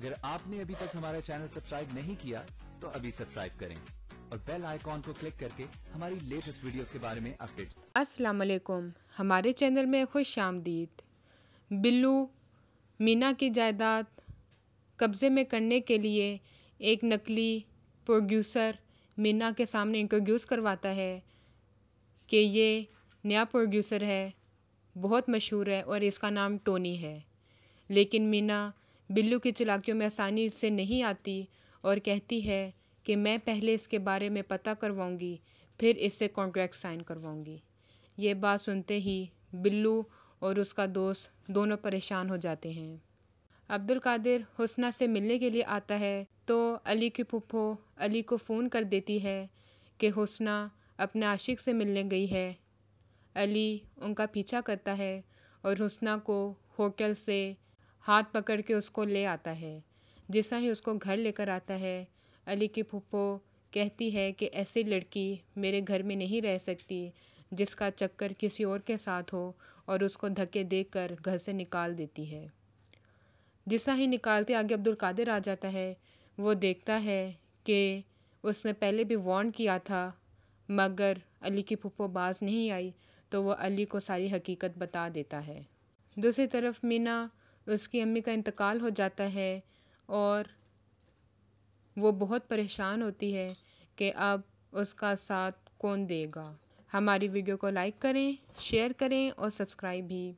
अगर आपने अभी तक हमारा चैनल सब्सक्राइब नहीं किया तो अभी सब्सक्राइब करें और बेल आइकॉन को क्लिक करके हमारी लेटेस्ट वीडियोस के बारे में अपडेट। अस्सलाम वालेकुम, हमारे चैनल में खुश आमदीद। बिल्लू मीना की जायदाद कब्ज़े में करने के लिए एक नकली प्रोड्यूसर मीना के सामने इंट्रोड्यूस करवाता है कि ये नया प्रोड्यूसर है, बहुत मशहूर है और इसका नाम टोनी है। लेकिन मीना बिल्लू की चालाकियों में आसानी से नहीं आती और कहती है कि मैं पहले इसके बारे में पता करवाऊंगी, फिर इससे कॉन्ट्रैक्ट साइन करवाऊंगी। ये बात सुनते ही बिल्लू और उसका दोस्त दोनों परेशान हो जाते हैं। अब्दुल कादिर हुस्ना से मिलने के लिए आता है तो अली की फूफो अली को फ़ोन कर देती है कि हुस्ना अपने आशिक से मिलने गई है। अली उनका पीछा करता है और हुस्ना को होटल से हाथ पकड़ के उसको ले आता है। जैसा ही उसको घर लेकर आता है, अली की फूफो कहती है कि ऐसी लड़की मेरे घर में नहीं रह सकती जिसका चक्कर किसी और के साथ हो, और उसको धक्के देकर घर से निकाल देती है। जैसा ही निकालते आगे अब्दुल कादिर आ जाता है। वो देखता है कि उसने पहले भी वार्न किया था, मगर अली की फूफो बाज नहीं आई, तो वो अली को सारी हकीकत बता देता है। दूसरी तरफ मीना, उसकी अम्मी का इंतकाल हो जाता है और वो बहुत परेशान होती है कि अब उसका साथ कौन देगा। हमारी वीडियो को लाइक करें, शेयर करें और सब्सक्राइब भी